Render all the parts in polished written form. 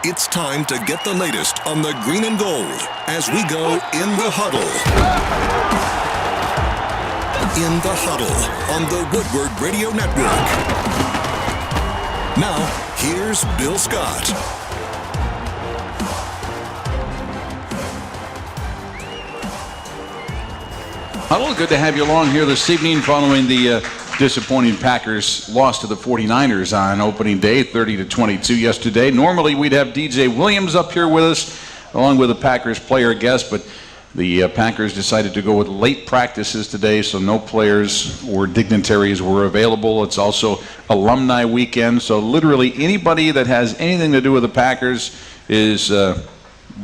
It's time to get the latest on the green and gold as we go in the huddle. In the Huddle on the Woodward Radio Network. Now, here's Bill Scott. Huddle, good to have you along here this evening following the disappointing Packers loss to the 49ers on opening day, 30-22 yesterday. Normally we'd have DJ Williams up here with us along with a Packers player guest, but the Packers decided to go with late practices today, so no players or dignitaries were available. It's also alumni weekend, so literally anybody that has anything to do with the Packers is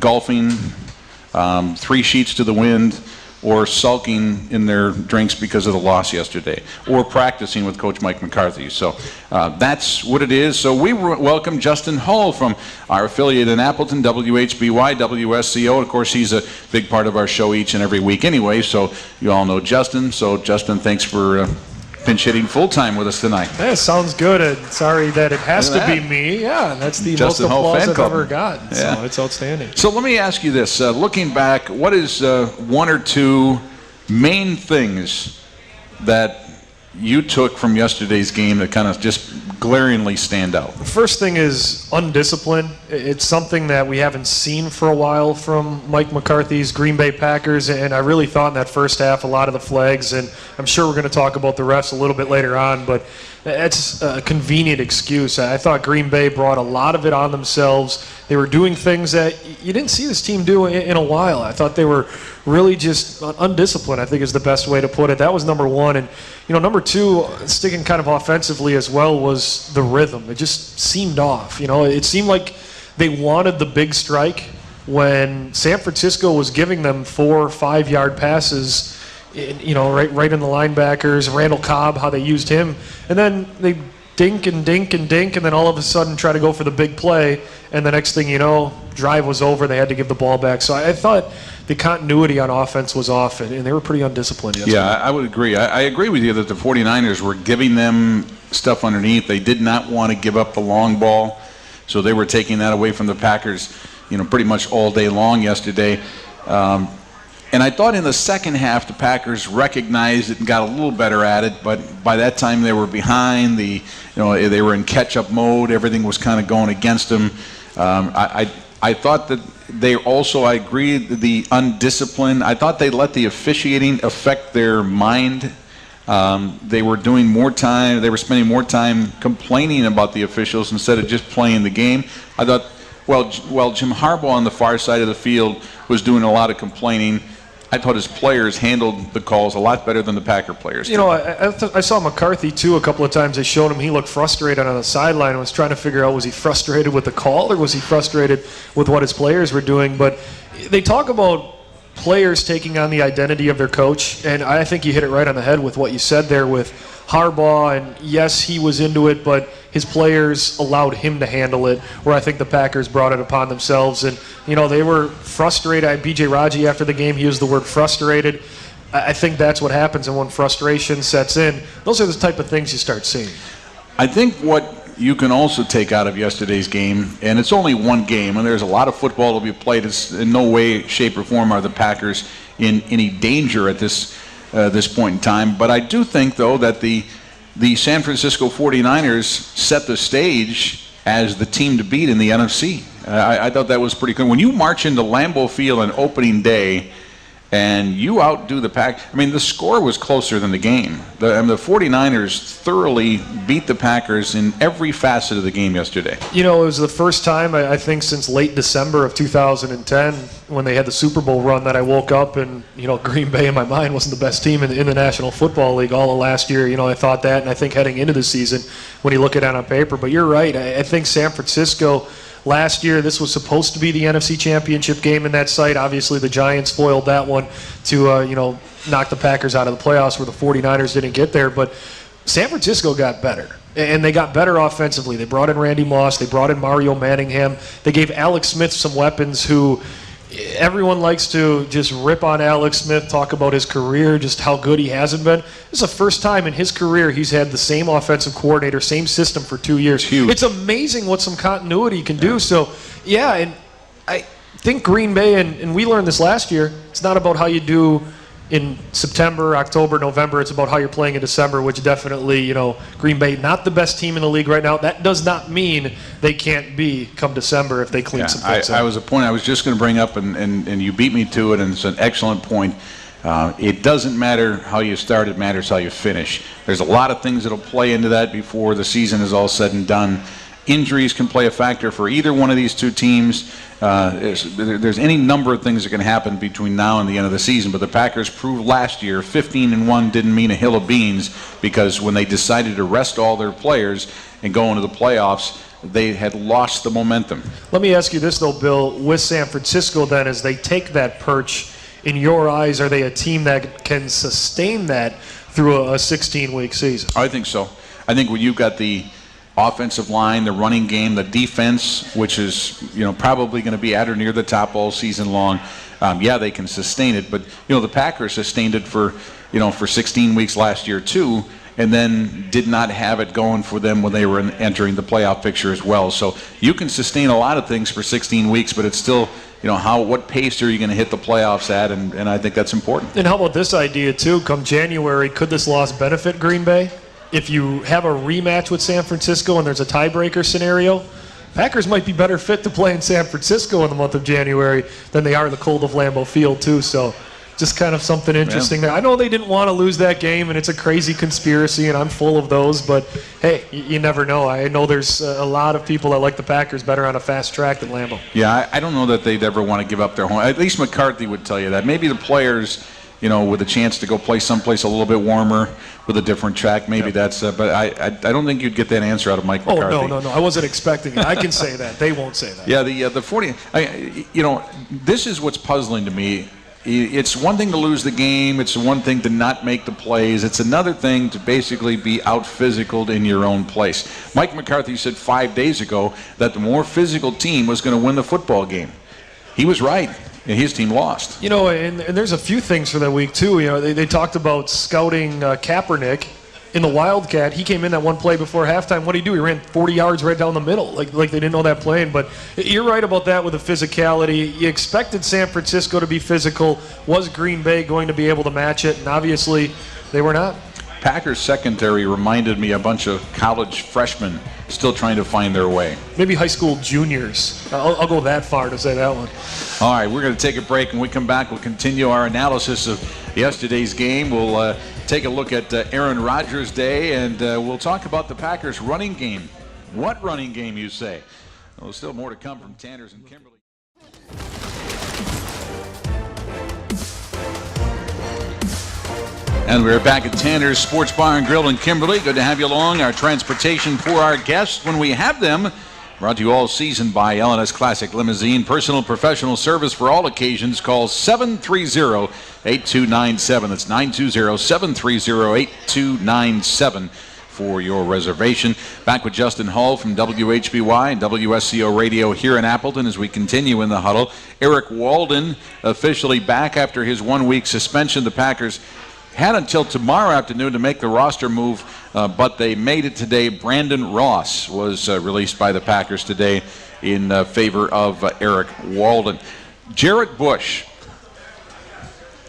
golfing, 3 sheets to the wind, or sulking in their drinks because of the loss yesterday, or practicing with Coach Mike McCarthy. So that's what it is. So we welcome Justin Hull from our affiliate in Appleton, WHBY, WSCO. Of course, he's a big part of our show each and every week anyway, so you all know Justin. So Justin, thanks for pinch hitting full-time with us tonight. Yeah, sounds good. Sorry that it has to be me. Yeah, that's the Justin most applause I've Club. ever gotten. Yeah. So it's outstanding. So let me ask you this. Looking back, what is one or two main things that you took from yesterday's game that kind of just glaringly stand out? The first thing is undisciplined. It's something that we haven't seen for a while from Mike McCarthy's Green Bay Packers, and I really thought in that first half a lot of the flags, and I'm sure we're going to talk about the refs a little bit later on, but that's a convenient excuse. I thought Green Bay brought a lot of it on themselves. They were doing things that you didn't see this team do in a while. I thought they were really just undisciplined, I think is the best way to put it. That was number one. And, you know, number two, sticking kind of offensively as well, was the rhythm. It just seemed off. You know, it seemed like they wanted the big strike when San Francisco was giving them 4 or 5 yard passes, you know, right in the linebackers, Randall Cobb, how they used him. And then they dink and dink and dink, and then all of a sudden try to go for the big play, and the next thing you know, drive was over, they had to give the ball back. So I thought the continuity on offense was off, and they were pretty undisciplined yesterday. Yeah, I would agree. I agree with you that the 49ers were giving them stuff underneath. They did not want to give up the long ball, so they were taking that away from the Packers, you know, pretty much all day long yesterday. And I thought in the second half the Packers recognized it and got a little better at it, but by that time they were behind. They were in catch-up mode. Everything was kind of going against them. I thought that they also, I agree, the undisciplined. I thought they let the officiating affect their mind. They were doing more time. They were spending more time complaining about the officials instead of just playing the game. I thought, well, Jim Harbaugh on the far side of the field was doing a lot of complaining. I thought his players handled the calls a lot better than the Packer players did. You know, I saw McCarthy, too, a couple of times. They showed him he looked frustrated on the sideline and was trying to figure out, was he frustrated with the call or was he frustrated with what his players were doing? But they talk about players taking on the identity of their coach, and I think you hit it right on the head with what you said there with Harbaugh, and yes, he was into it, but his players allowed him to handle it, where I think the Packers brought it upon themselves. And, you know, they were frustrated. B.J. Raji, after the game, he used the word frustrated. I think that's what happens, and when frustration sets in, those are the type of things you start seeing. I think what you can also take out of yesterday's game, and it's only one game, and there's a lot of football to be played. It's in no way, shape, or form are the Packers in any danger at this point in time. But I do think, though, that the San Francisco 49ers set the stage as the team to beat in the NFC. I thought that was pretty good. When you march into Lambeau Field on opening day and you outdo the Pack, I mean, the score was closer than the game. The 49ers thoroughly beat the Packers in every facet of the game yesterday. You know, it was the first time, I think, since late December of 2010 when they had the Super Bowl run that I woke up and, you know, Green Bay in my mind wasn't the best team in the National Football League all of last year. You know, I thought that, and I think heading into the season when you look at it on paper. But you're right. I think San Francisco last year, this was supposed to be the NFC Championship game in that site. Obviously, the Giants foiled that one to, knock the Packers out of the playoffs where the 49ers didn't get there. But San Francisco got better, and they got better offensively. They brought in Randy Moss. They brought in Mario Manningham. They gave Alex Smith some weapons who, everyone likes to just rip on Alex Smith, talk about his career, just how good he hasn't been. This is the first time in his career he's had the same offensive coordinator, same system for 2 years. Huge. It's amazing what some continuity can do. So, yeah, and I think Green Bay, and we learned this last year, it's not about how you do in September, October, November. It's about how you're playing in December, which definitely, Green Bay, not the best team in the league right now. That does not mean they can't be come December if they clean some things up. I was a point I was just going to bring up, and you beat me to it, and it's an excellent point. It doesn't matter how you start, it matters how you finish. There's a lot of things that will play into that before the season is all said and done. Injuries can play a factor for either one of these two teams. There's any number of things that can happen between now and the end of the season, but the Packers proved last year 15-1 didn't mean a hill of beans, because when they decided to rest all their players and go into the playoffs, they had lost the momentum. Let me ask you this, though, Bill. With San Francisco, then, as they take that perch, in your eyes, are they a team that can sustain that through a 16-week season? I think so. I think when you've got the offensive line, the running game, the defense, which is probably going to be at or near the top all season long. They can sustain it, but the Packers sustained it for 16 weeks last year too, and then did not have it going for them when they were entering the playoff picture as well. So you can sustain a lot of things for 16 weeks, but it's still what pace are you going to hit the playoffs at, and I think that's important. And how about this idea too? Come January, could this loss benefit Green Bay? If you have a rematch with San Francisco and there's a tiebreaker scenario, Packers might be better fit to play in San Francisco in the month of January than they are in the cold of Lambeau Field too. So just kind of something interesting there. I know they didn't want to lose that game, and it's a crazy conspiracy, and I'm full of those, but hey, you never know. I know there's a lot of people that like the Packers better on a fast track than Lambeau. Yeah, I don't know that they'd ever want to give up their home. At least McCarthy would tell you that. Maybe the players, with a chance to go play someplace a little bit warmer with a different track, maybe that's. But I don't think you'd get that answer out of Mike McCarthy. Oh no! I wasn't expecting it. I can say that. They won't say that. Yeah, the 40. This is what's puzzling to me. It's one thing to lose the game. It's one thing to not make the plays. It's another thing to basically be out-physicaled in your own place. Mike McCarthy said 5 days ago that the more physical team was going to win the football game. He was right. And his team lost. And there's a few things for that week, too. They talked about scouting Kaepernick in the Wildcat. He came in that one play before halftime. What did he do? He ran 40 yards right down the middle, like they didn't know that playing. But you're right about that with the physicality. You expected San Francisco to be physical. Was Green Bay going to be able to match it? And obviously, they were not. Packers secondary reminded me a bunch of college freshmen still trying to find their way. Maybe high school juniors. I'll go that far to say that one. All right, we're going to take a break. When we come back, we'll continue our analysis of yesterday's game. We'll take a look at Aaron Rodgers' day, and we'll talk about the Packers' running game. What running game, you say? Well, there's still more to come from Tanners and Kimberly. And we're back at Tanner's Sports Bar and Grill in Kimberly. Good to have you along. Our transportation for our guests when we have them. Brought to you all season by L&S Classic Limousine. Personal professional service for all occasions. Call 730-8297. That's 920-730-8297 for your reservation. Back with Justin Hull from WHBY and WSCO Radio here in Appleton as we continue in the huddle. Eric Walden officially back after his 1 week suspension. The Packers had until tomorrow afternoon to make the roster move, but they made it today. Brandon Ross was released by the Packers today in favor of Eric Walden. Jarrett Bush.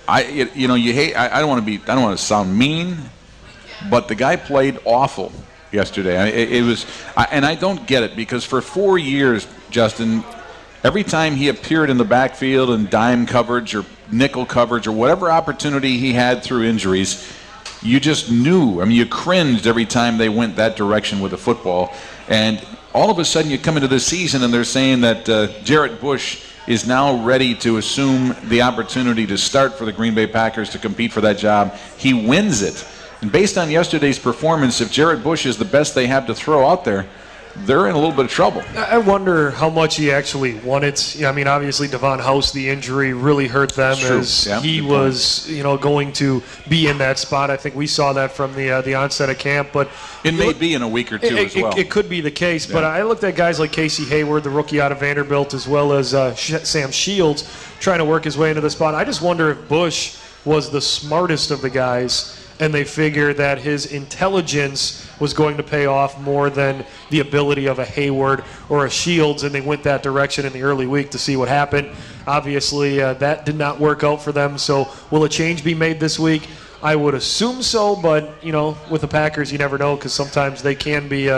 I don't want to sound mean, but the guy played awful yesterday. And I don't get it, because for 4 years, Justin, every time he appeared in the backfield in dime coverage or nickel coverage or whatever opportunity he had through injuries, you just knew. I mean, you cringed every time they went that direction with the football. And all of a sudden you come into the season and they're saying that Jarrett Bush is now ready to assume the opportunity to start for the Green Bay Packers to compete for that job. He wins it. And based on yesterday's performance, if Jarrett Bush is the best they have to throw out there, they're in a little bit of trouble. I wonder how much he actually won it. I mean, obviously, Devon House, the injury really hurt them as he was, going to be in that spot. I think we saw that from the onset of camp. But it may be in a week or two as well. It could be the case. But I looked at guys like Casey Hayward, the rookie out of Vanderbilt, as well as Sam Shields, trying to work his way into the spot. I just wonder if Bush was the smartest of the guys, and they figured that his intelligence was going to pay off more than the ability of a Hayward or a Shields, and they went that direction in the early week to see what happened. Obviously, that did not work out for them, so will a change be made this week? I would assume so, but, with the Packers, you never know, because sometimes they can be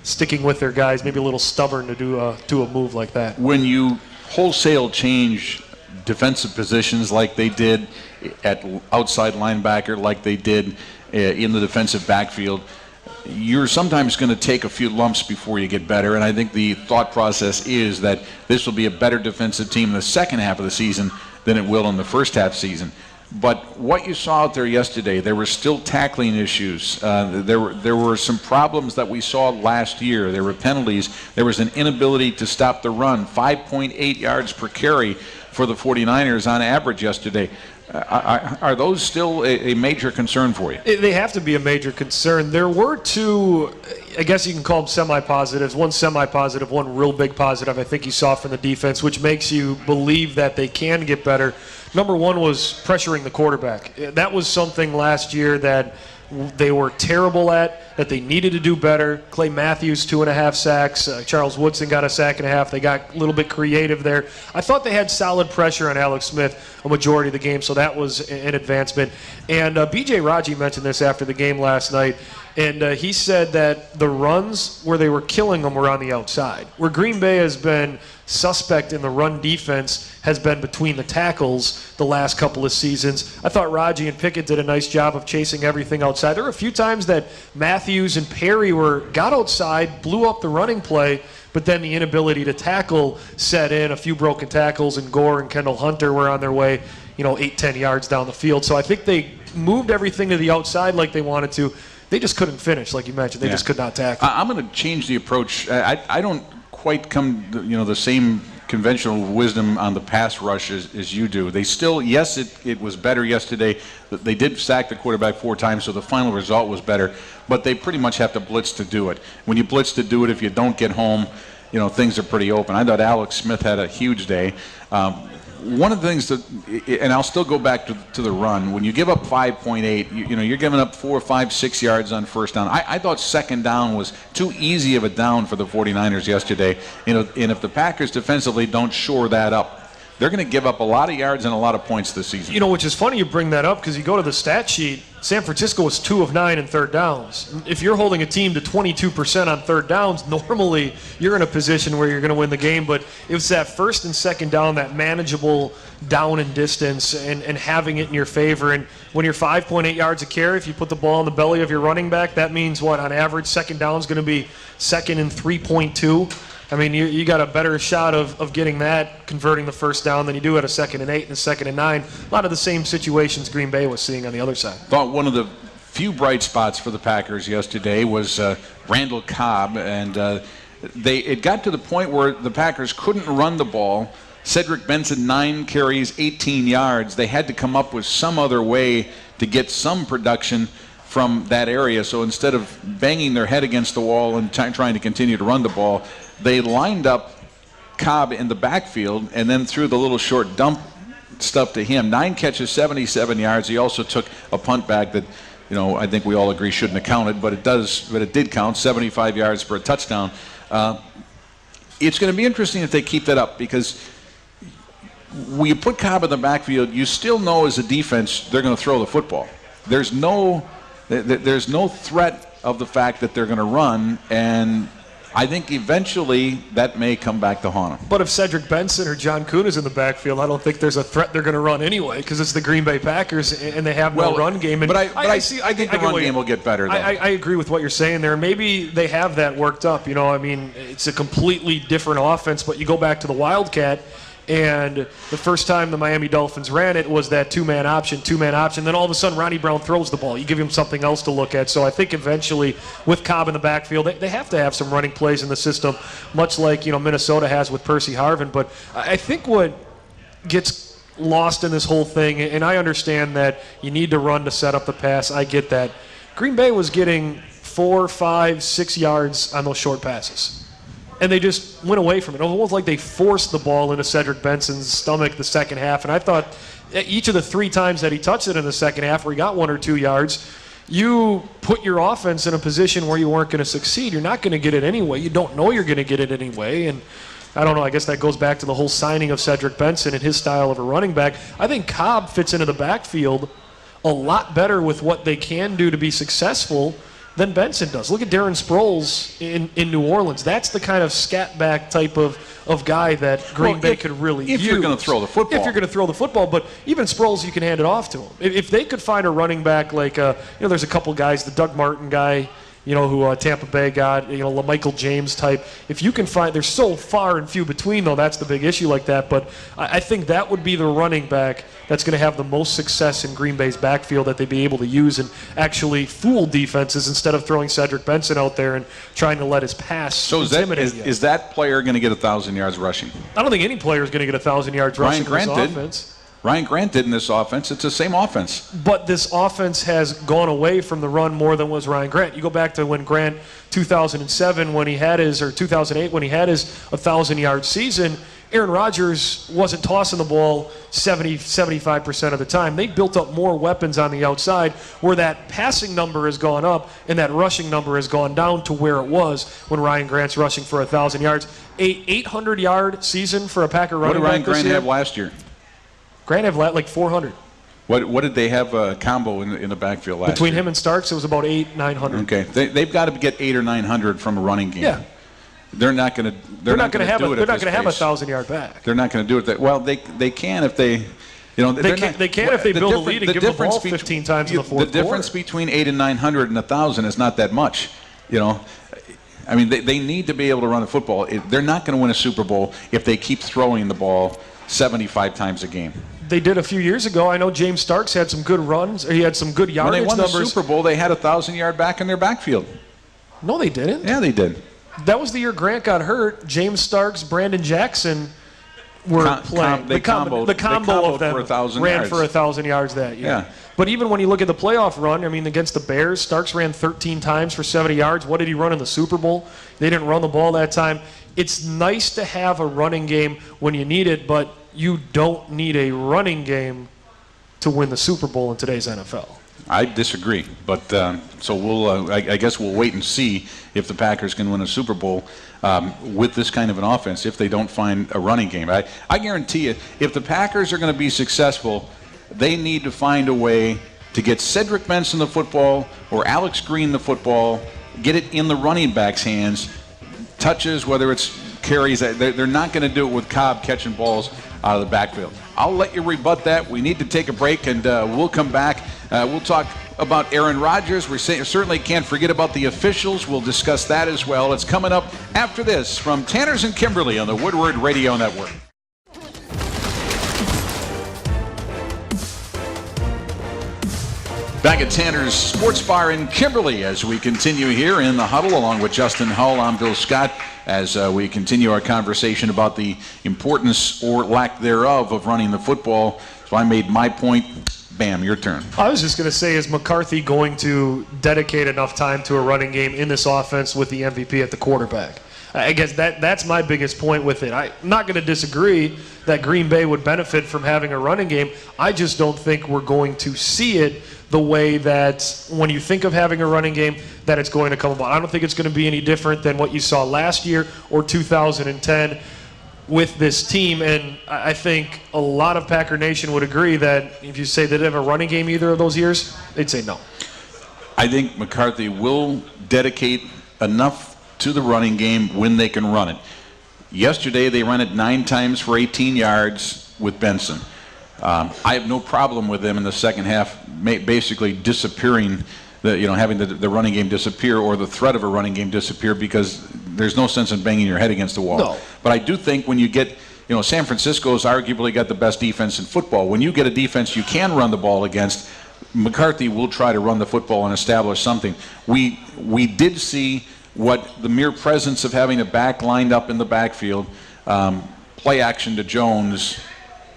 sticking with their guys, maybe a little stubborn to do a move like that. When you wholesale change defensive positions like they did at outside linebacker, like they did in the defensive backfield, you're sometimes going to take a few lumps before you get better. And I think the thought process is that this will be a better defensive team in the second half of the season than it will in the first half season. But what you saw out there yesterday, there were still tackling issues. There were some problems that we saw last year. There were penalties. There was an inability to stop the run. 5.8 yards per carry for the 49ers on average yesterday. Are those still a major concern for you? They have to be a major concern. There were two, I guess you can call them semi-positives. One semi-positive, one real big positive I think you saw from the defense, which makes you believe that they can get better. Number one was pressuring the quarterback. That was something last year that they were terrible at, that they needed to do better. Clay Matthews, 2.5 sacks. Charles Woodson got a sack and a half. They got a little bit creative there. I thought they had solid pressure on Alex Smith a majority of the game, so that was an advancement. And B.J. Raji mentioned this after the game last night, and he said that the runs where they were killing them were on the outside. Where Green Bay has been suspect in the run defense has been between the tackles the last couple of seasons. I thought Raji and Pickett did a nice job of chasing everything outside. There were a few times that Matthews and Perry got outside, blew up the running play, but then the inability to tackle set in. A few broken tackles, and Gore and Kendall Hunter were on their way, 8-10 yards down the field. So I think they moved everything to the outside like they wanted to. They just couldn't finish, like you mentioned. They just could not tackle. I'm going to change the approach. I don't quite come to, the same conventional wisdom on the pass rush as you do. They still, yes, it was better yesterday. They did sack the quarterback 4 times, so the final result was better. But they pretty much have to blitz to do it. When you blitz to do it, if you don't get home, things are pretty open. I thought Alex Smith had a huge day. One of the things that, and I'll still go back to the run, when you give up 5.8, you're giving up 4, 5, 6 yards on first down. I thought second down was too easy of a down for the 49ers yesterday. And if the Packers defensively don't shore that up, they're going to give up a lot of yards and a lot of points this season. Which is funny you bring that up, because you go to the stat sheet, San Francisco was 2 of 9 in third downs. If you're holding a team to 22% on third downs, normally you're in a position where you're going to win the game. But it was that first and second down, that manageable down and distance, and having it in your favor. And when you're 5.8 yards a carry, if you put the ball in the belly of your running back, that means what? On average, second down is going to be second and 3.2. I mean, you got a better shot of getting that, converting the first down, than you do at a 2nd and 8 and a 2nd and 9. A lot of the same situations Green Bay was seeing on the other side. Thought one of the few bright spots for the Packers yesterday was Randall Cobb, and it got to the point where the Packers couldn't run the ball. Cedric Benson, 9 carries, 18 yards. They had to come up with some other way to get some production from that area. So instead of banging their head against the wall and trying to continue to run the ball, they lined up Cobb in the backfield and then threw the little short dump stuff to him. 9 catches, 77 yards. He also took a punt back that, I think we all agree shouldn't have counted, but it did count, 75 yards for a touchdown. It's going to be interesting if they keep that up, because when you put Cobb in the backfield, you still know as a defense they're going to throw the football. There's no threat of the fact that they're going to run, and I think eventually that may come back to haunt them. But if Cedric Benson or John Kuhn is in the backfield, I don't think there's a threat they're going to run anyway, because it's the Green Bay Packers and they have no run game. And I think the run game will get better, though. I agree with what you're saying there. Maybe they have that worked up. It's a completely different offense, but you go back to the Wildcat, And the first time the Miami Dolphins ran it was that two-man option. Then all of a sudden, Ronnie Brown throws the ball. You give him something else to look at. So I think eventually, with Cobb in the backfield, they have to have some running plays in the system, much like Minnesota has with Percy Harvin. But I think what gets lost in this whole thing, and I understand that you need to run to set up the pass. I get that. Green Bay was getting 4, 5, 6 yards on those short passes. And they just went away from it. It was almost like they forced the ball into Cedric Benson's stomach the second half. And I thought each of the 3 times that he touched it in the second half where he got 1 or 2 yards, you put your offense in a position where you weren't going to succeed. You're not going to get it anyway. You don't know you're going to get it anyway. And I don't know. I guess that goes back to the whole signing of Cedric Benson and his style of a running back. I think Cobb fits into the backfield a lot better with what they can do to be successful than Benson does. Look at Darren Sproles in New Orleans. That's the kind of scat back type of guy that Green Bay could really use. If you're going to throw the football. If you're going to throw the football. But even Sproles, you can hand it off to him. If they could find a running back like, there's a couple guys, the Doug Martin guy, who Tampa Bay got, Michael James type. If you can find, they're so far and few between, though, that's the big issue like that. But I think that would be the running back that's going to have the most success in Green Bay's backfield that they'd be able to use and actually fool defenses instead of throwing Cedric Benson out there and trying to let his pass intimidate you. Is that player going to get 1,000 yards rushing? I don't think any player is going to get 1,000 yards rushing in this offense. Ryan Grant did in this offense. It's the same offense. But this offense has gone away from the run more than was Ryan Grant. You go back to when Grant, 2007, when he had his, or 2008, when he had his 1,000-yard season, Aaron Rodgers wasn't tossing the ball 75% of the time. They built up more weapons on the outside where that passing number has gone up and that rushing number has gone down to where it was when Ryan Grant's rushing for 1,000 yards. A 800-yard season for a Packer running back this year. What did Ryan Grant have last year? Grant had like 400. What did they have a combo in the backfield last year? Between him and Starks, it was about 800-900. Okay, they've got to get 800 or 900 from a running game. Yeah. They're not going to. They're not going to have a 1,000-yard back. They're not going to do it that well. They can if they, they can if they build a lead and give the ball 15 times in the fourth quarter. The difference between 800 and 900 and 1,000 is not that much. I mean, they need to be able to run the football. They're not going to win a Super Bowl if they keep throwing the ball 75 times a game. They did a few years ago. I know James Starks had some good runs. Or he had some good yardage numbers. When they won the Super Bowl, they had a 1,000-yard back in their backfield. No, they didn't. Yeah, they did. That was the year Grant got hurt. James Starks, Brandon Jackson were playing. The combo of them ran for 1,000 yards that year. Yeah. But even when you look at the playoff run, I mean, against the Bears, Starks ran 13 times for 70 yards. What did he run in the Super Bowl? They didn't run the ball that time. It's nice to have a running game when you need it, but you don't need a running game to win the Super Bowl in today's NFL. I disagree, but so we'll. I guess we'll wait and see if the Packers can win a Super Bowl with this kind of an offense. If they don't find a running game, I guarantee you, if the Packers are going to be successful, they need to find a way to get Cedric Benson the football or Alex Green the football, get it in the running back's hands, touches, whether it's carries. They're not going to do it with Cobb catching balls out of the backfield. I'll let you rebut that. We need to take a break, and we'll come back. We'll talk about Aaron Rodgers. We certainly can't forget about the officials. We'll discuss that as well. It's coming up after this from Tanners and Kimberly on the Woodward Radio Network. Back at Tanner's Sports Bar in Kimberly as we continue here in the Huddle along with Justin Hull. I'm Bill Scott as we continue our conversation about the importance or lack thereof of running the football. So I made my point. Bam, your turn. I was just going to say, is McCarthy going to dedicate enough time to a running game in this offense with the MVP at the quarterback? I guess that's my biggest point with it. I'm not going to disagree that Green Bay would benefit from having a running game. I just don't think we're going to see it the way that when you think of having a running game, that it's going to come about. I don't think it's going to be any different than what you saw last year or 2010 with this team. And I think a lot of Packer Nation would agree that if you say they didn't have a running game either of those years, they'd say no. I think McCarthy will dedicate enough to the running game when they can run it. Yesterday they ran it 9 times for 18 yards with Benson. I have no problem with them in the second half basically disappearing, having the running game disappear or the threat of a running game disappear, because there's no sense in banging your head against the wall. No. But I do think when you get San Francisco's arguably got the best defense in football. When you get a defense you can run the ball against, McCarthy will try to run the football and establish something. We did see what the mere presence of having a back lined up in the backfield, play action to Jones,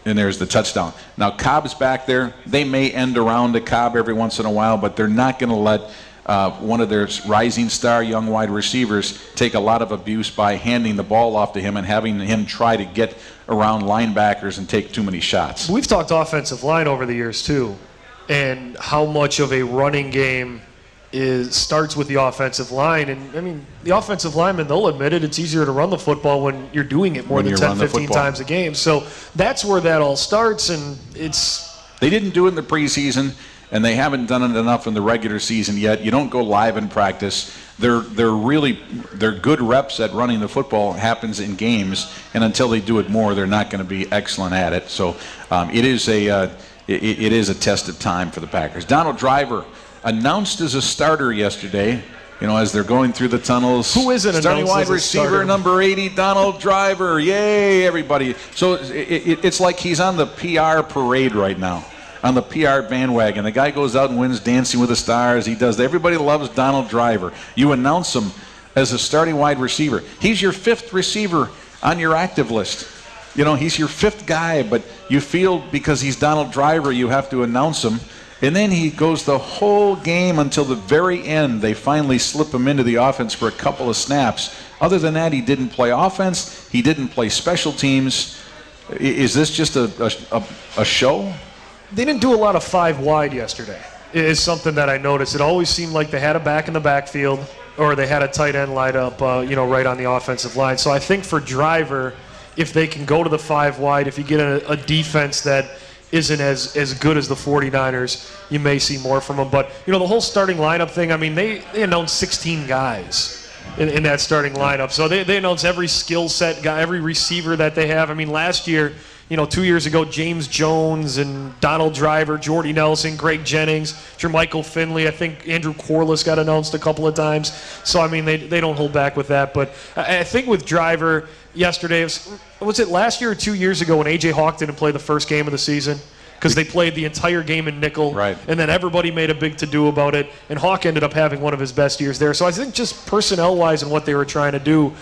and there's the touchdown. Now Cobb's back there. They may end around to Cobb every once in a while, but they're not going to let one of their rising star young wide receivers take a lot of abuse by handing the ball off to him and having him try to get around linebackers and take too many shots. We've talked offensive line over the years too, and how much of a running game starts with the offensive line. And, I mean, the offensive linemen, they'll admit it, it's easier to run the football when you're doing it more than 10, 15 times a game. So that's where that all starts, and They didn't do it in the preseason, and they haven't done it enough in the regular season yet. You don't go live in practice. Their good reps at running the football happens in games, and until they do it more, they're not going to be excellent at it. So it is a test of time for the Packers. Donald Driver announced as a starter yesterday, as they're going through the tunnels. Who is it? Starting wide receiver number 80, Donald Driver. Yay, everybody. So it's like he's on the PR parade right now, on the PR bandwagon. The guy goes out and wins Dancing with the Stars. He does. Everybody loves Donald Driver. You announce him as a starting wide receiver. He's your 5th receiver on your active list. He's your 5th guy, but you feel because he's Donald Driver, you have to announce him. And then he goes the whole game until the very end. They finally slip him into the offense for a couple of snaps. Other than that, he didn't play offense. He didn't play special teams. Is this just a show? They didn't do a lot of 5 wide yesterday. It is something that I noticed. It always seemed like they had a back in the backfield or they had a tight end lined up, right on the offensive line. So I think for Driver, if they can go to the 5 wide, if you get a defense that isn't as good as the 49ers, you may see more from them. But, the whole starting lineup thing, I mean, they announced 16 guys in that starting lineup. So they announced every skill set guy, every receiver that they have. I mean, last year, 2 years ago, James Jones and Donald Driver, Jordy Nelson, Greg Jennings, Jermichael Finley. I think Andrew Corliss got announced a couple of times. So, I mean, they don't hold back with that. But I think with Driver yesterday, was it last year or 2 years ago when A.J. Hawk didn't play the first game of the season? Because they played the entire game in nickel, right. And then everybody made a big to-do about it, and Hawk ended up having one of his best years there. So I think just personnel-wise and what they were trying to do,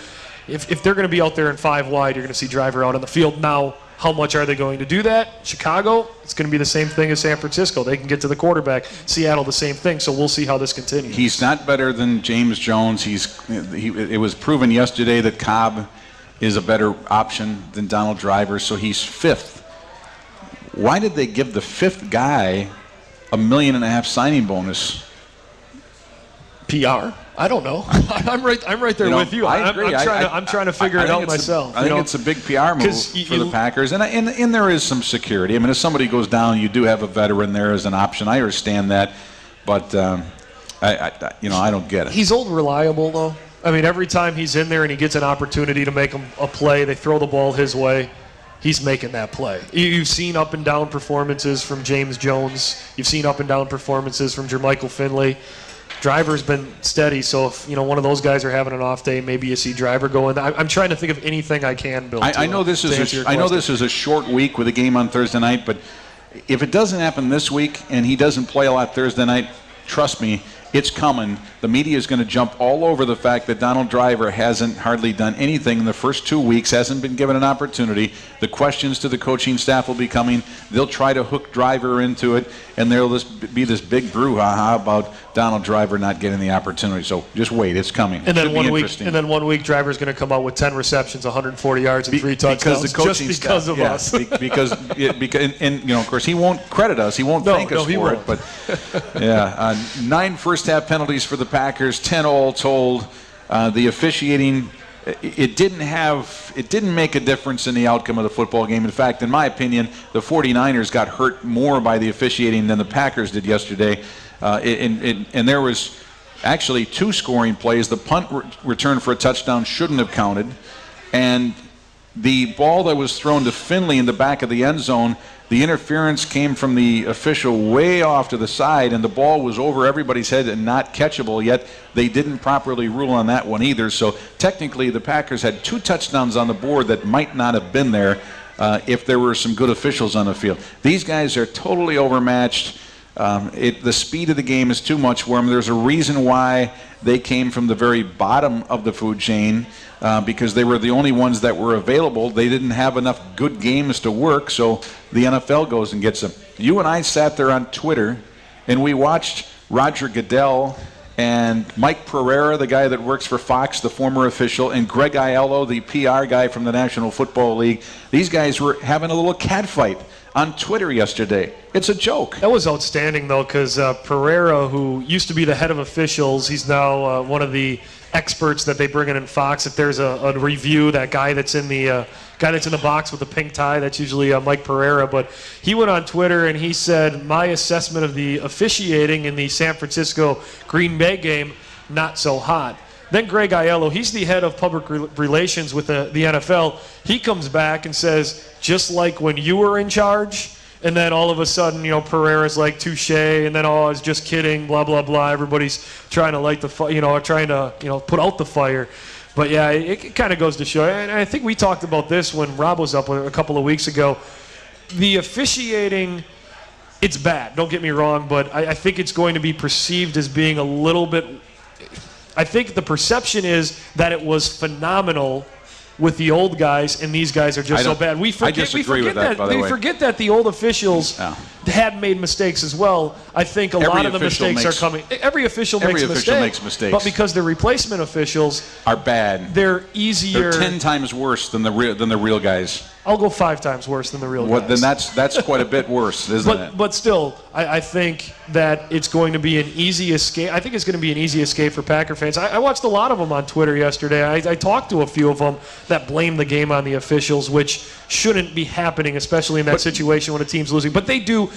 if they're going to be out there in 5 wide, you're going to see Driver out on the field. Now, how much are they going to do that? Chicago, it's going to be the same thing as San Francisco. They can get to the quarterback. Seattle, the same thing. So we'll see how this continues. He's not better than James Jones. It was proven yesterday that Cobb is a better option than Donald Driver, so he's 5th. Why did they give the 5th guy $1.5 million signing bonus? PR? I don't know. I'm right there with you. I agree. I'm trying to figure it out myself. I think it's a big PR move for the Packers, and there is some security. I mean, if somebody goes down, you do have a veteran there as an option. I understand that, but I don't get it. He's old reliable though. I mean, every time he's in there and he gets an opportunity to make a play, they throw the ball his way. He's making that play. You've seen up and down performances from James Jones. You've seen up and down performances from Jermichael Finley. Driver's been steady, so if one of those guys are having an off day, maybe you see Driver going. I'm trying to think of anything I can build. I know this is a short week with a game on Thursday night, but if it doesn't happen this week and he doesn't play a lot Thursday night, trust me, it's coming. The media is going to jump all over the fact that Donald Driver hasn't hardly done anything in the first 2 weeks, hasn't been given an opportunity. The questions to the coaching staff will be coming. They'll try to hook Driver into it, and there'll be this big brouhaha about Donald Driver not getting the opportunity. So just wait, it's coming. And then one week, Driver's going to come out with 10 receptions, 140 yards, and 3 touchdowns. Because the coaching just because staff, of us. because of course, he won't credit us. He won't thank us for it. But yeah, 9 first-half penalties for the Packers, 10 all told. The officiating, it didn't make a difference in the outcome of the football game. In fact, in my opinion, the 49ers got hurt more by the officiating than the Packers did yesterday. And there was actually 2 scoring plays. The punt return for a touchdown shouldn't have counted. And the ball that was thrown to Finley in the back of the end zone, the interference came from the official way off to the side, and the ball was over everybody's head and not catchable, yet they didn't properly rule on that one either. So technically the Packers had 2 touchdowns on the board that might not have been there if there were some good officials on the field. These guys are totally overmatched. The speed of the game is too much for them. There's a reason why they came from the very bottom of the food chain, because they were the only ones that were available. They didn't have enough good games to work, so the NFL goes and gets them. You and I sat there on Twitter, and we watched Roger Goodell and Mike Pereira, the guy that works for Fox, the former official, and Greg Aiello, the PR guy from the National Football League. These guys were having a little catfight on Twitter yesterday. It's a joke. That was outstanding, though, because Pereira, who used to be the head of officials, he's now one of the experts that they bring in Fox. If there's a review, that guy that's in the box with the pink tie, that's usually Mike Pereira. But he went on Twitter and he said, my assessment of the officiating in the San Francisco-Green Bay game, not so hot. Then Greg Aiello, he's the head of public relations with the NFL. He comes back and says, just like when you were in charge, and then all of a sudden, Pereira's like, touche, and then, oh, I was just kidding, blah, blah, blah. Everybody's trying to light the fire, trying to, put out the fire. But, yeah, it kind of goes to show. And I think we talked about this when Rob was up a couple of weeks ago. The officiating, it's bad, don't get me wrong, but I think it's going to be perceived as being a little bit – I think the perception is that it was phenomenal with the old guys, and these guys are just so bad. I disagree with that, by the way. We forget that the old officials had made mistakes as well. I think a lot of the mistakes are coming. Every official makes mistakes. But because the replacement officials are bad, they're easier. They're 10 times worse than the real guys. I'll go 5 times worse than the real guys. Then that's quite a bit worse, isn't it? But still, I think that it's going to be an easy escape. I think it's going to be an easy escape for Packer fans. I watched a lot of them on Twitter yesterday. I talked to a few of them that blame the game on the officials, which shouldn't be happening, especially in that situation when a team's losing. But they do.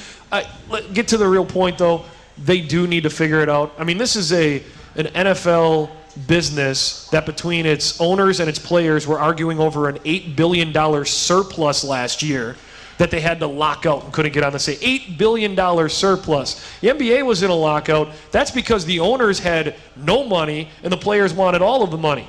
Get to the real point, though. They do need to figure it out. I mean, this is an NFL business that between its owners and its players were arguing over an $8 billion surplus last year that they had to lock out and couldn't get on the stage. $8 billion surplus. The NBA was in a lockout. That's because the owners had no money and the players wanted all of the money.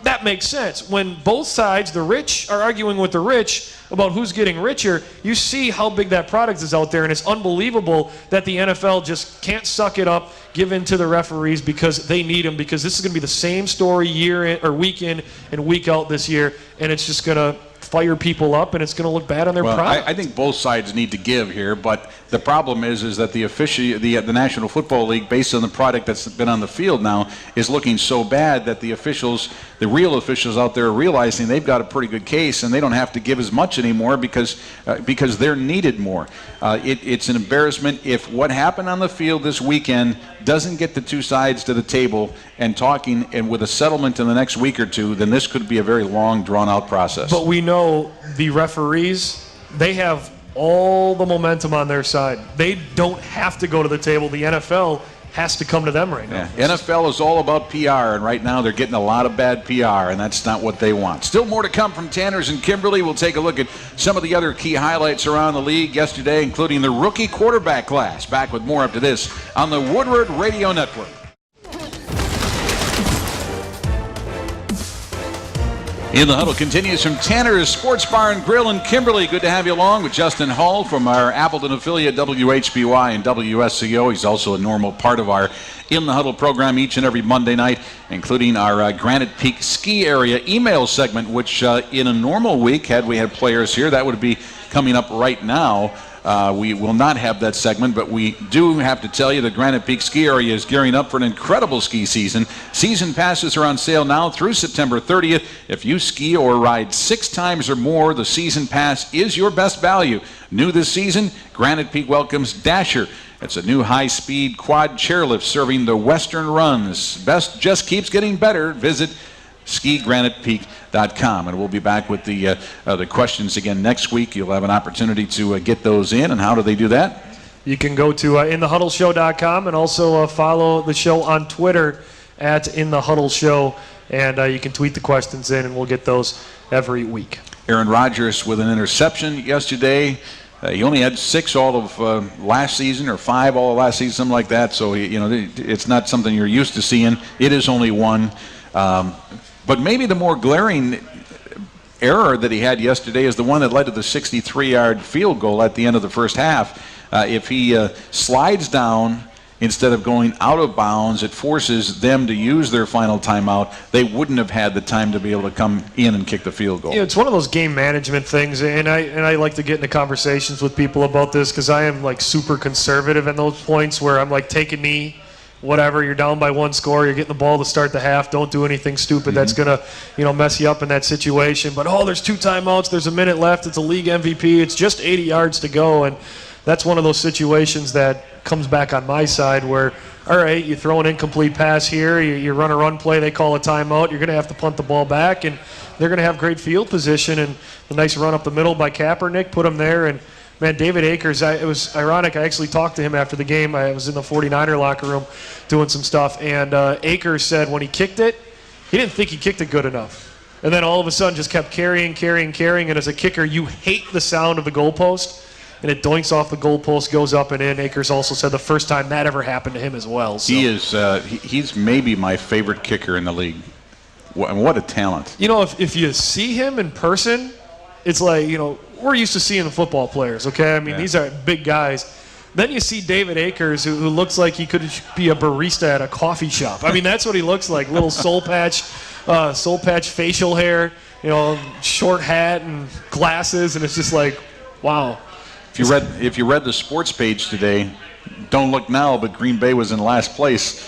That makes sense. When both sides, the rich, are arguing with the rich about who's getting richer, you see how big that product is out there, and it's unbelievable that the NFL just can't suck it up, give in to the referees because they need them, because this is going to be the same story week in and week out this year, and it's just going to fire people up, and it's going to look bad on their product. I think both sides need to give here, but the problem is that the National Football League, based on the product that's been on the field now, is looking so bad that the real officials out there are realizing they've got a pretty good case, and they don't have to give as much anymore because they're needed more. It's an embarrassment if what happened on the field this weekend doesn't get the two sides to the table and talking, and with a settlement in the next week or two, then this could be a very long, drawn-out process. But we know the referees, they have all the momentum on their side. They don't have to go to the table. The NFL has to come to them right now. Yeah. NFL is all about PR, and right now they're getting a lot of bad PR, and that's not what they want. Still more to come from Tanners and Kimberly. We'll take a look at some of the other key highlights around the league yesterday, including the rookie quarterback class. Back with more after this on the Woodward Radio Network. In the Huddle continues from Tanner's Sports Bar and Grill in Kimberly. Good to have you along with Justin Hall from our Appleton affiliate WHBY and WSCO. He's also a normal part of our In the Huddle program each and every Monday night, including our Granite Peak Ski Area email segment, which in a normal week, had we had players here, that would be coming up right now. We will not have that segment, but we do have to tell you the Granite Peak Ski Area is gearing up for an incredible ski season. Season passes are on sale now through September 30th. If you ski or ride 6 times or more, the season pass is your best value. New this season, Granite Peak welcomes Dasher. It's a new high-speed quad chairlift serving the Western runs. Best just keeps getting better. Visit skigranitepeak.com, and we'll be back with the questions again next week. You'll have an opportunity to get those in. And how do they do that? You can go to inthehuddleshow.com and also follow the show on Twitter at InTheHuddleShow, and you can tweet the questions in, and we'll get those every week. Aaron Rodgers with an interception yesterday. He only had 6 all of last season, or 5 all of last season, something like that. So, it's not something you're used to seeing. It is only 1. But maybe the more glaring error that he had yesterday is the one that led to the 63-yard field goal at the end of the first half. If he slides down instead of going out of bounds, it forces them to use their final timeout. They wouldn't have had the time to be able to come in and kick the field goal. It's one of those game management things, and I like to get into conversations with people about this because I am like super conservative in those points where I'm like, take a knee, whatever, you're down by 1 score, you're getting the ball to start the half, don't do anything stupid that's going to mess you up in that situation. But there's 2 timeouts, there's a minute left, it's a league MVP, it's just 80 yards to go, and that's one of those situations that comes back on my side where, all right, you throw an incomplete pass here, you run a run play, they call a timeout, you're going to have to punt the ball back, and they're going to have great field position, and the nice run up the middle by Kaepernick put him there. And man, David Akers, it was ironic. I actually talked to him after the game. I was in the 49er locker room doing some stuff, and Akers said when he kicked it, he didn't think he kicked it good enough. And then all of a sudden just kept carrying, and as a kicker, you hate the sound of the goalpost, and it doinks off the goalpost, goes up and in. Akers also said the first time that ever happened to him as well. So. He's maybe my favorite kicker in the league. What a talent. If you see him in person, it's like, we're used to seeing the football players, okay? I mean, These are big guys. Then you see David Akers, who looks like he could be a barista at a coffee shop. I mean, that's what he looks like. Little soul patch facial hair, short hat and glasses, and it's just like, wow. If you read the sports page today, don't look now, but Green Bay was in last place.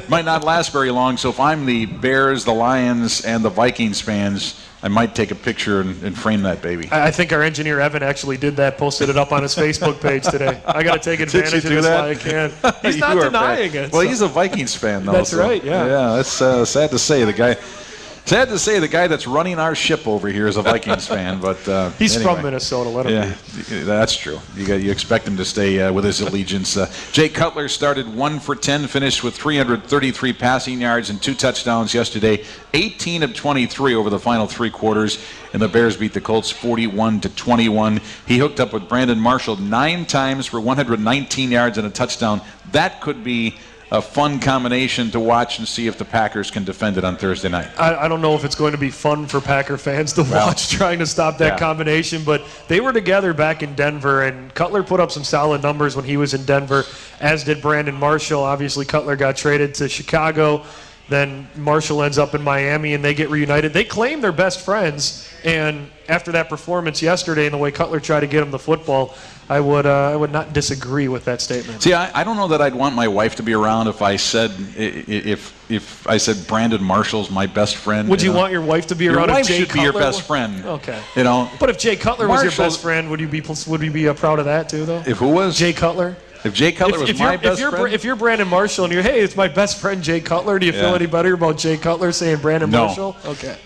Might not last very long, so if I'm the Bears, the Lions, and the Vikings fans, I might take a picture and frame that baby. I think our engineer Evan actually did that, posted it up on his Facebook page today. I got to take advantage of this while I can. He's not denying it. Well, he's a Vikings fan, though. That's right, yeah. Yeah, that's sad to say. The guy that's running our ship over here is a Vikings fan, but he's anyway. From Minnesota. Let him be. That's true. You expect him to stay with his allegiance. Jay Cutler started 1 for 10, finished with 333 passing yards and 2 touchdowns yesterday. 18 of 23 over the final 3 quarters, and the Bears beat the Colts 41-21. He hooked up with Brandon Marshall 9 times for 119 yards and a touchdown. That could be a fun combination to watch and see if the Packers can defend it on Thursday night. I don't know if it's going to be fun for Packer fans to watch trying to stop that combination, but they were together back in Denver, and Cutler put up some solid numbers when he was in Denver, as did Brandon Marshall. Obviously, Cutler got traded to Chicago. Then Marshall ends up in Miami, and they get reunited. They claim they're best friends, and after that performance yesterday and the way Cutler tried to get him the football, I would not disagree with that statement. See, I don't know that I'd want my wife to be around if I said Brandon Marshall's my best friend. Would you want your wife to be around? Your wife if Jay should Cutler be your best friend. Okay. But if Jay Cutler was your best friend, would you be proud of that too, though? If who was? Jay Cutler. If Jay Cutler was my best friend? If you're Brandon Marshall and hey, it's my best friend Jay Cutler, do you feel any better about Jay Cutler saying Brandon Marshall? Okay.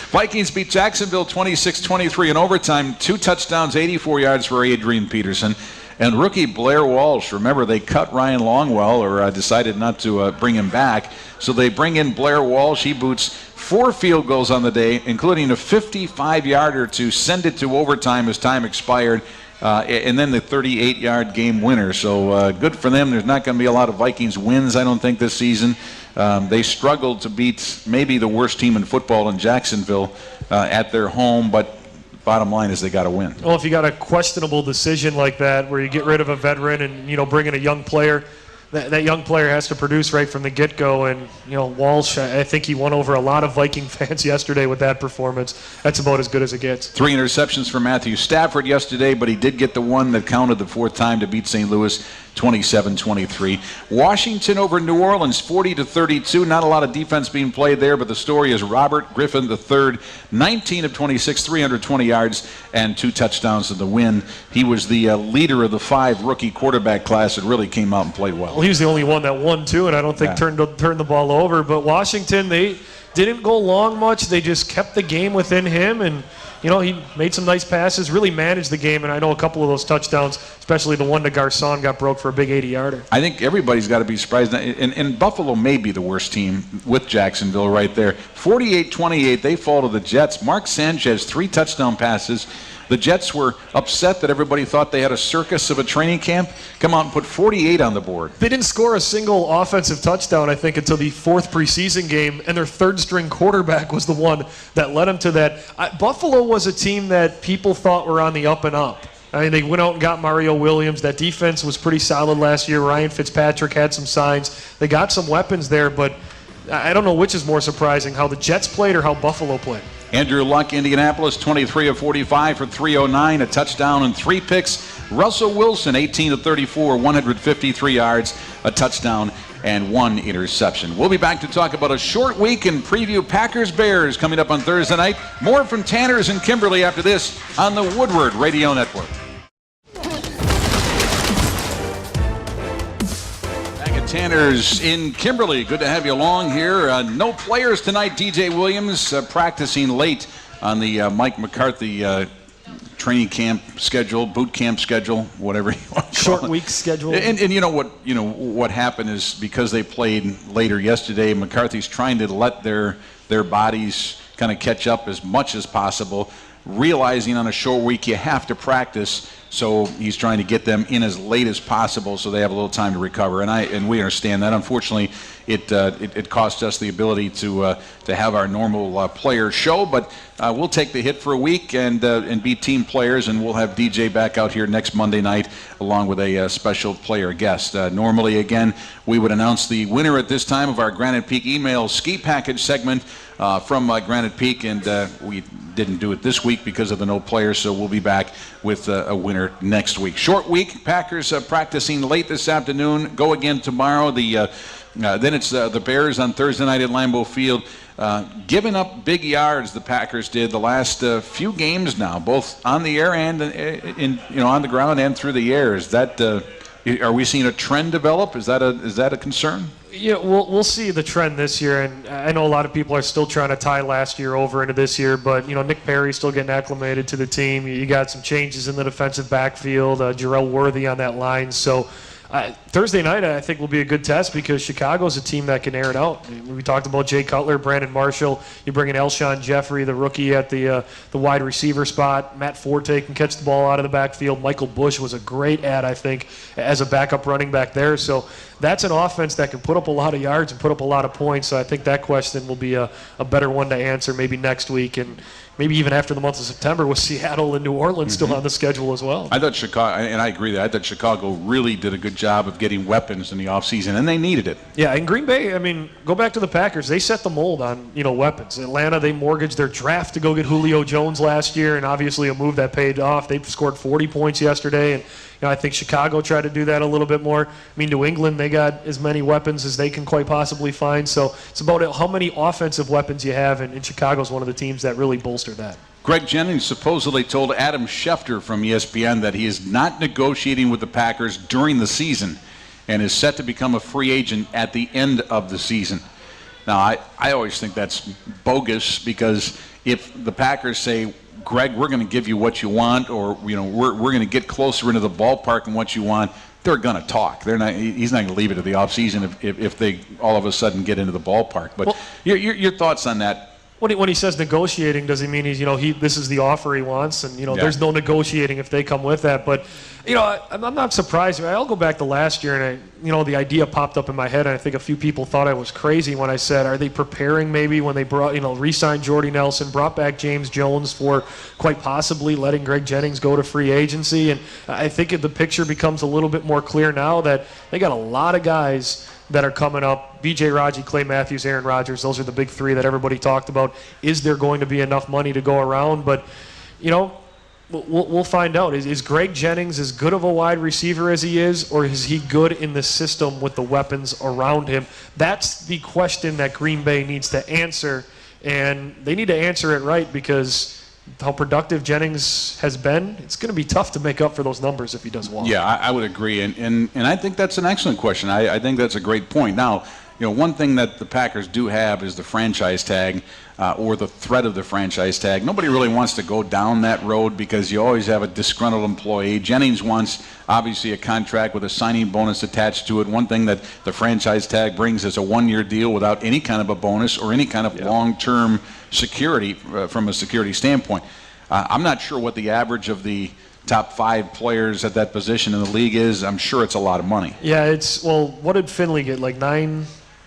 Vikings beat Jacksonville 26-23 in overtime. 2 touchdowns, 84 yards for Adrian Peterson. And rookie Blair Walsh, remember they cut Ryan Longwell, or decided not to bring him back. So they bring in Blair Walsh. He boots 4 field goals on the day, including a 55-yarder to send it to overtime as time expired. And then the 38-yard game winner. So good for them. There's not going to be a lot of Vikings wins, I don't think, this season. They struggled to beat maybe the worst team in football in Jacksonville at their home, but bottom line is they got to win. Well, if you got a questionable decision like that where you get rid of a veteran and bring in a young player, that young player has to produce right from the get-go. And Walsh, I think he won over a lot of Viking fans yesterday with that performance. That's about as good as it gets. 3 interceptions for Matthew Stafford yesterday, but he did get the one that counted the 4th time to beat St. Louis 27-23. Washington over New Orleans 40-32. Not a lot of defense being played there, but the story is Robert Griffin III, 19 of 26, 320 yards and 2 touchdowns in the win. He was the leader of the 5 rookie quarterback class that really came out and played well. He was the only one that won too, and I don't think turned the ball over. But Washington, they didn't go long much. They just kept the game within him, and he made some nice passes, really managed the game, and I know a couple of those touchdowns, especially the one to Garcon, got broke for a big 80-yarder. I think everybody's got to be surprised. And Buffalo may be the worst team with Jacksonville right there. 48-28, they fall to the Jets. Mark Sanchez, 3 touchdown passes. The Jets were upset that everybody thought they had a circus of a training camp. Come out and put 48 on the board. They didn't score a single offensive touchdown, I think, until the 4th preseason game, and their 3rd-string quarterback was the one that led them to that. Buffalo was a team that people thought were on the up and up. I mean, they went out and got Mario Williams. That defense was pretty solid last year. Ryan Fitzpatrick had some signs. They got some weapons there, but I don't know which is more surprising, how the Jets played or how Buffalo played. Andrew Luck, Indianapolis, 23 of 45 for 309, a touchdown and 3 picks. Russell Wilson, 18 of 34, 153 yards, a touchdown and 1 interception. We'll be back to talk about a short week and preview Packers-Bears coming up on Thursday night. More from Tanners and Kimberly after this on the Woodward Radio Network. Tanners in Kimberly. Good to have you along here. No players tonight. DJ Williams practicing late on the Mike McCarthy training camp schedule, boot camp schedule, whatever you want to call it. Short week schedule. And what happened is because they played later yesterday, McCarthy's trying to let their bodies kind of catch up as much as possible, realizing on a short week you have to practice. So he's trying to get them in as late as possible so they have a little time to recover. And we understand that. Unfortunately, it cost us the ability to have our normal player show. But we'll take the hit for a week and be team players. And we'll have DJ back out here next Monday night along with a special player guest. Normally, again, we would announce the winner at this time of our Granite Peak email ski package segment from Granite Peak. And we didn't do it this week because of the no players. So we'll be back with a winner next week. Short week. Packers practicing late this afternoon. Go again tomorrow. Then it's the Bears on Thursday night at Lambeau Field. Giving up big yards, the Packers did the last few games now, both on the air and on the ground and through the air. Is that are we seeing a trend develop? Is that a concern? Yeah, we'll see the trend this year, and I know a lot of people are still trying to tie last year over into this year, but Nick Perry's still getting acclimated to the team. You got some changes in the defensive backfield, Jarrell Worthy on that line, so Thursday night I think will be a good test because Chicago's a team that can air it out. We talked about Jay Cutler, Brandon Marshall. You bring in Elshon Jeffrey, the rookie at the wide receiver spot. Matt Forte can catch the ball out of the backfield. Michael Bush was a great add, I think, as a backup running back there. So that's an offense that can put up a lot of yards and put up a lot of points. So I think that question will be a better one to answer maybe next week and maybe even after the month of September with Seattle and New Orleans still on the schedule as well. I thought Chicago, and I agree that I thought Chicago really did a good job of getting weapons in the offseason, and they needed it. Yeah, and Green Bay, I mean, go back to the Packers. They set the mold on, weapons. Atlanta, they mortgaged their draft to go get Julio Jones last year, and obviously a move that paid off. They scored 40 points yesterday, and I think Chicago tried to do that a little bit more. I mean, New England, they got as many weapons as they can quite possibly find. So it's about how many offensive weapons you have, and Chicago's one of the teams that really bolster that. Greg Jennings supposedly told Adam Schefter from ESPN that he is not negotiating with the Packers during the season and is set to become a free agent at the end of the season. Now, I always think that's bogus because if the Packers say, Greg, we're going to give you what you want, or we're going to get closer into the ballpark and what you want, they're going to talk. He's not going to leave it to the offseason if they all of a sudden get into the ballpark. But your thoughts on that? When he says negotiating, does he mean this is the offer he wants, and there's no negotiating if they come with that? But I'm not surprised. I'll go back to last year, and the idea popped up in my head, and I think a few people thought I was crazy when I said, are they preparing maybe when they brought re-signed Jordy Nelson, brought back James Jones for quite possibly letting Greg Jennings go to free agency? And I think the picture becomes a little bit more clear now that they got a lot of guys that are coming up. B.J. Raji, Clay Matthews, Aaron Rodgers, those are the big three that everybody talked about. Is there going to be enough money to go around? But, we'll find out. Is Greg Jennings as good of a wide receiver as he is, or is he good in the system with the weapons around him? That's the question that Green Bay needs to answer, and they need to answer it right because how productive Jennings has been, it's going to be tough to make up for those numbers if he does well. Yeah, I would agree, and I think that's an excellent question. I think that's a great point. Now, one thing that the Packers do have is the franchise tag, or the threat of the franchise tag. Nobody really wants to go down that road because you always have a disgruntled employee. Jennings wants, obviously, a contract with a signing bonus attached to it. One thing that the franchise tag brings is a one-year deal without any kind of a bonus or any kind of long-term security from a security standpoint. I'm not sure what the average of the top 5 players at that position in the league is. I'm sure it's a lot of money. Yeah, what did Finley get? Like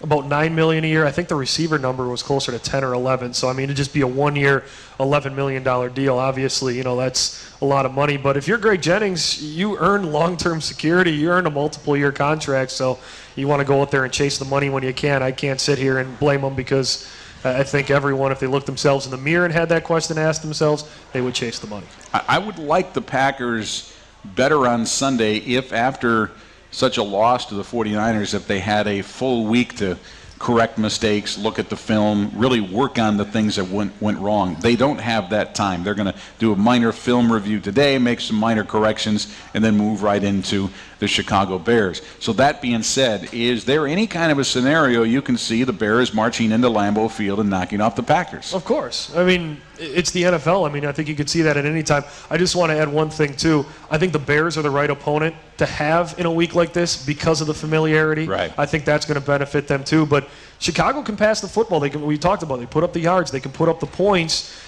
about $9 million a year. I think the receiver number was closer to 10 or 11. So I mean, it'd just be a one-year, $11 million deal. Obviously, that's a lot of money. But if you're Greg Jennings, you earn long-term security. You earn a multiple-year contract. So you want to go out there and chase the money when you can. I can't sit here and blame them because I think everyone, if they looked themselves in the mirror and had that question asked themselves, they would chase the money. I would like the Packers better on Sunday if after such a loss to the 49ers, if they had a full week to correct mistakes, look at the film, really work on the things that went wrong. They don't have that time. They're going to do a minor film review today, make some minor corrections, and then move right into the Chicago Bears. So that being said, is there any kind of a scenario you can see the Bears marching into Lambeau Field and knocking off the Packers? Of course. I mean, it's the NFL. I mean, I think you could see that at any time. I just want to add one thing, too. I think the Bears are the right opponent to have in a week like this because of the familiarity. Right. I think that's going to benefit them, too. But Chicago can pass the football. We talked about it. They put up the yards. They can put up the points.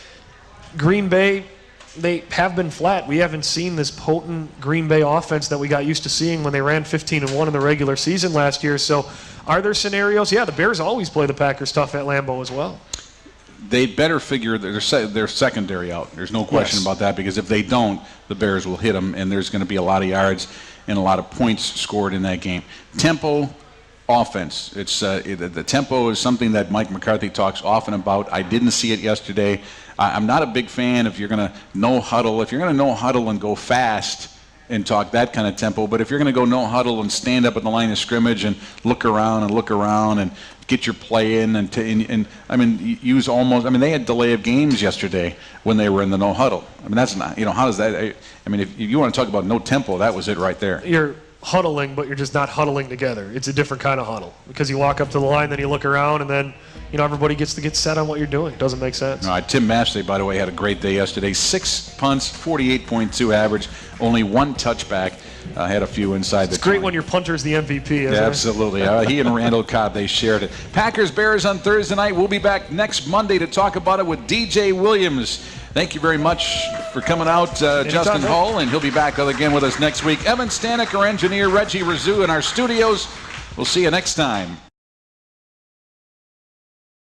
Green Bay, they have been flat. We haven't seen this potent Green Bay offense that we got used to seeing when they ran 15-1 in the regular season last year. So are there scenarios? Yeah, the Bears always play the Packers tough at Lambeau as well. They better figure their secondary out. There's no question about that, because if they don't, the Bears will hit them, and there's going to be a lot of yards and a lot of points scored in that game. Tempo, offense. It's the tempo is something that Mike McCarthy talks often about. I didn't see it yesterday. I'm not a big fan if you're going to no huddle. If you're going to no huddle and go fast and talk that kind of tempo, but if you're going to go no huddle and stand up at the line of scrimmage and look around and get your play in and I mean use almost. I mean they had delay of games yesterday when they were in the no huddle. I mean that's not, how does that? I mean if you want to talk about no tempo, that was it right there. You're huddling, but you're just not huddling together. It's a different kind of huddle because you walk up to the line, then you look around, and then everybody gets to get set on what you're doing. It doesn't make sense. All right, Tim Mastey, by the way, had a great day yesterday. 6 punts, 48.2 average, only 1 touchback. Had a few inside the 20. It's great when your punter's the MVP, isn't it? Absolutely. He and Randall Cobb, they shared it. Packers Bears on Thursday night. We'll be back next Monday to talk about it with DJ Williams. Thank you very much for coming out, Justin Hull, and he'll be back again with us next week. Evan Stanek, our engineer, Reggie Rizou in our studios. We'll see you next time.